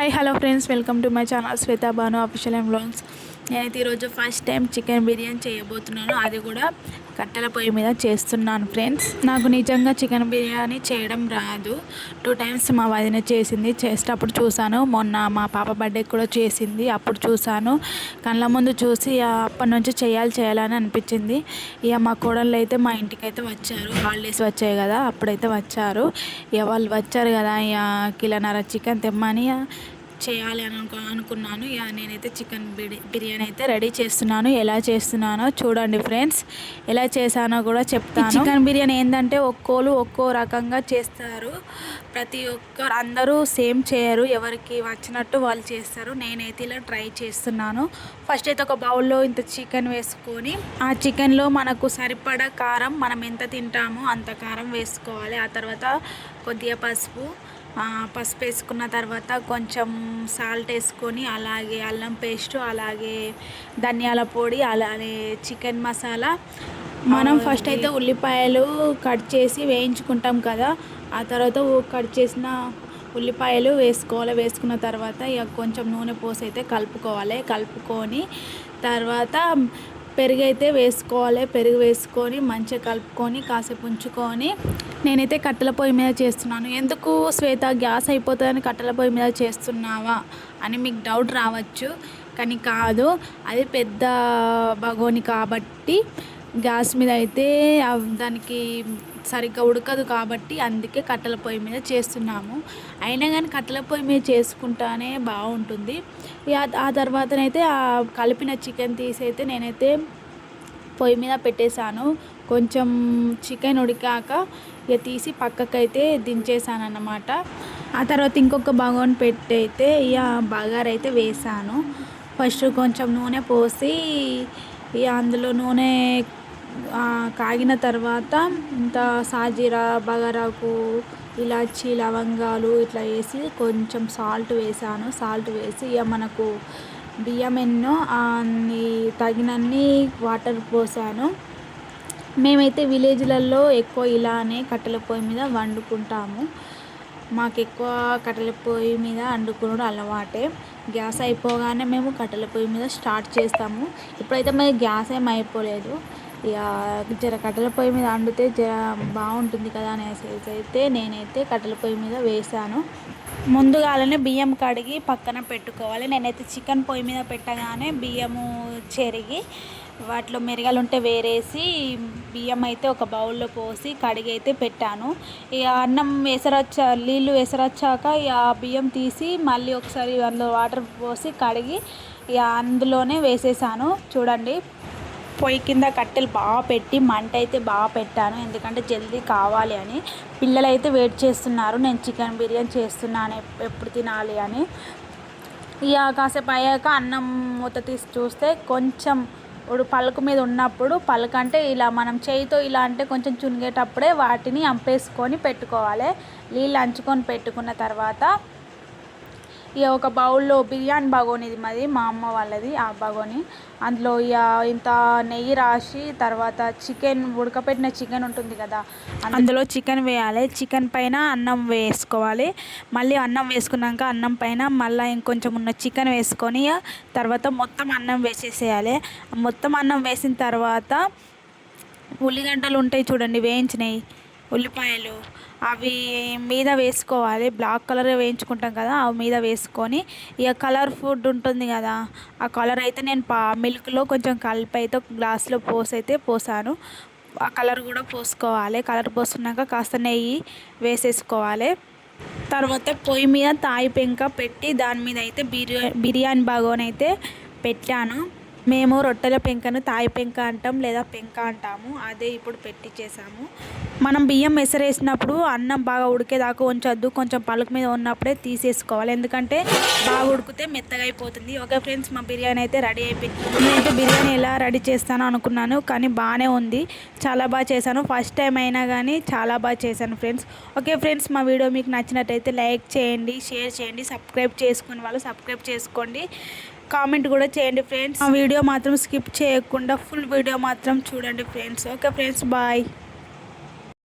Hi hello friends, welcome to my channel Shweta Bhanu official and vlogs. నేనైతే ఈరోజు first time chicken biryani చేయబోతున్నాను. అది కూడా కట్టెల పొయ్యి మీద చేస్తున్నాను ఫ్రెండ్స్. నాకు నిజంగా చికెన్ బిర్యానీ చేయడం రాదు. 2 టైమ్స్ మా వదిన చేసింది. చేసేటప్పుడు చూశాను. మొన్న మా పాప బర్త్డే కూడా చేసింది, అప్పుడు చూశాను. కళ్ళ ముందు చూసి అప్పటి నుంచి చేయాలని అనిపించింది. ఇక మా కోడళ్ళు అయితే మా ఇంటికి అయితే వచ్చారు. హాలిడేస్ వచ్చాయి కదా, అప్పుడైతే వచ్చారు. ఇక వాళ్ళు వచ్చారు కదా, ఇక కిలోన్నర చికెన్ తెమ్మని చేయాలి అని అనుకున్నాను. ఇక నేనైతే చికెన్ బిర్యానీ అయితే రెడీ చేస్తున్నాను. ఎలా చేస్తున్నానో చూడండి ఫ్రెండ్స్. ఎలా చేశానో కూడా చెప్తాను. చికెన్ బిర్యానీ ఏంటంటే ఒక్కోళ్ళు ఒక్కో రకంగా చేస్తారు. ప్రతి ఒక్కరు అందరూ సేమ్ చేయరు, ఎవరికి వచ్చినట్టు వాళ్ళు చేస్తారు. నేనైతే ఇలా ట్రై చేస్తున్నాను. ఫస్ట్ అయితే ఒక బౌల్లో ఇంత చికెన్ వేసుకొని, ఆ చికెన్లో మనకు సరిపడా కారం, మనం ఎంత తింటామో అంత కారం వేసుకోవాలి. ఆ తర్వాత కొద్దిగా పసుపు వేసుకున్న తర్వాత కొంచెం సాల్ట్ వేసుకొని, అలాగే అల్లం పేస్టు, అలాగే ధనియాల పొడి, అలాగే చికెన్ మసాలా. మనం ఫస్ట్ అయితే ఉల్లిపాయలు కట్ చేసి వేయించుకుంటాం కదా, ఆ తర్వాత కట్ చేసిన ఉల్లిపాయలు వేసుకోవాలి. వేసుకున్న తర్వాత ఇక కొంచెం నూనె పోసి అయితే కలుపుకొని తర్వాత పెరుగు అయితే వేసుకోవాలి. పెరుగు వేసుకొని మంచిగా కలుపుకొని కాసేపు ఉంచుకొని, నేనైతే కట్టెల పొయ్యి మీద చేస్తున్నాను. ఎందుకు శ్వేత, గ్యాస్ అయిపోతుందని కట్టెల పొయ్యి మీద చేస్తున్నావా అని మీకు డౌట్ రావచ్చు. కానీ కాదు, అది పెద్ద బగోని కాబట్టి గ్యాస్ మీద అయితే దానికి సరిగ్గా ఉడకదు కాబట్టి అందుకే కట్టెల పొయ్యి మీద చేస్తున్నాము. అయినా కానీ కట్టెల పొయ్యి మీద చేసుకుంటానే బాగుంటుంది. ఆ తర్వాతనైతే ఆ కలిపిన చికెన్ తీసి అయితే నేనైతే పొయ్యి మీద పెట్టేశాను. కొంచెం చికెన్ ఉడికాక ఇక తీసి పక్కకైతే దించేసాను అన్నమాట. ఆ తర్వాత ఇంకొక బగోని పెట్టి అయితే ఇక బగారైతే వేసాను. ఫస్ట్ కొంచెం నూనె పోసి ఇక అందులో నూనె కాగిన తర్వాత ఇంత సాజీరా, బగారాకు, ఇలాచి, లవంగాలు ఇట్లా వేసి కొంచెం సాల్ట్ వేసాను. సాల్ట్ వేసి ఇక మనకు బియ్యం ఎన్నో అన్ని తగినన్ని వాటర్ పోసాను. మేమైతే విలేజ్లలో ఎక్కువ ఇలానే కట్టెల పొయ్యి మీద వండుకుంటాము. మాకు ఎక్కువ కట్టెల పొయ్యి మీద వండుకునడం అలవాటే. గ్యాస్ అయిపోగానే మేము కట్టెల పొయ్యి మీద స్టార్ట్ చేస్తాము. ఇప్పుడైతే మరి గ్యాస్ ఏం అయిపోలేదు. ఇక జర కట్టెల పొయ్యి మీద వండితే జర బాగుంటుంది కదా అనేసి అయితే నేనైతే కట్టెల పొయ్యి మీద వేసాను. ముందుగానే బియ్యం కడిగి పక్కన పెట్టుకోవాలి. నేనైతే చికెన్ పొయ్యి మీద పెట్టగానే బియ్యము చెరిగి వాటిలో మెరగలు ఉంటే వేరేసి బియ్యం అయితే ఒక బౌల్లో పోసి కడిగి అయితే పెట్టాను. ఇక అన్నం నీళ్ళు ఎసరొచ్చాక ఇక బియ్యం తీసి మళ్ళీ ఒకసారి అందులో వాటర్ పోసి కడిగి ఇక అందులోనే వేసేసాను. చూడండి, పొయ్యి కింద కట్టెలు బాగా పెట్టి మంట అయితే బాగా పెట్టాను, ఎందుకంటే జల్దీ కావాలి అని. పిల్లలు అయితే వెయిట్ చేస్తున్నారు, నేను చికెన్ బిర్యానీ చేస్తున్నాను ఎప్పుడు తినాలి అని. ఇక కాసేపు అయ్యాక అన్నం మూత తీసి చూస్తే కొంచెం పలుకు మీద ఉన్నప్పుడు, పలుకు అంటే ఇలా మనం చేయితో ఇలా అంటే కొంచెం చునిగేటప్పుడే వాటిని అంపేసుకొని పెట్టుకోవాలి. నీళ్ళు అంచుకొని పెట్టుకున్న తర్వాత ఇక ఒక బౌల్లో బిర్యానీ బగోని, ఇది మాది మా అమ్మ వాళ్ళది ఆ బగోని, అందులో ఇక ఇంత నెయ్యి రాసి తర్వాత చికెన్ ఉడకపెట్టిన చికెన్ ఉంటుంది కదా, అందులో చికెన్ వేయాలి. చికెన్ పైన అన్నం వేసుకోవాలి. మళ్ళీ అన్నం వేసుకున్నాక అన్నం పైన మళ్ళీ ఇంకొంచెం ఉన్న చికెన్ వేసుకొని తర్వాత మొత్తం అన్నం వేసేసేయాలి. మొత్తం అన్నం వేసిన తర్వాత ఉల్లిగడ్డలు ఉంటాయి చూడండి, వేయించినవి ఉల్లిపాయలు, అవి మీద వేసుకోవాలి. బ్లాక్ కలర్ వేయించుకుంటాం కదా, అవి మీద వేసుకొని ఇక కలర్ ఫుడ్ ఉంటుంది కదా, ఆ కలర్ అయితే నేను మిల్క్లో కొంచెం కలిపి అయితే ఒక గ్లాస్లో పోసాను. ఆ కలర్ కూడా పోసుకోవాలి. కలర్ పోసుకున్నాక కాస్త నెయ్యి వేసేసుకోవాలి. తర్వాత పొయ్యి మీద తాయి పెంక పెట్టి దాని మీద అయితే బిర్యానీ బగోని అయితే పెట్టాను. మేము రొట్టెల పెంకను తాయి పెంక అంటాం, లేదా పెంక అంటాము. అదే ఇప్పుడు పెట్టించేసాము. మనం బియ్యం ఎసరేసినప్పుడు అన్నం బాగా ఉడికేదాకా ఉంచొద్దు, కొంచెం పలుకు మీద ఉన్నప్పుడే తీసేసుకోవాలి, ఎందుకంటే బాగా ఉడికితే మెత్తగా అయిపోతుంది. ఓకే ఫ్రెండ్స్, మా బిర్యానీ అయితే రెడీ అయిపోయింది. నేనైతే బిర్యానీ ఎలా రెడీ చేస్తానో అనుకున్నాను, కానీ బాగానే ఉంది, చాలా బాగా చేశాను. ఫస్ట్ టైం అయినా కానీ చాలా బాగా చేశాను ఫ్రెండ్స్. ఓకే ఫ్రెండ్స్, మా వీడియో మీకు నచ్చినట్టయితే లైక్ చేయండి, షేర్ చేయండి, సబ్స్క్రైబ్ చేసుకుని వాళ్ళు సబ్స్క్రైబ్ చేసుకోండి, కామెంట్ కూడా చేయండి ఫ్రెండ్స్. ఆ వీడియో మాత్రం స్కిప్ చేయకుండా ఫుల్ వీడియో మాత్రం చూడండి ఫ్రెండ్స్. Okay friends, bye.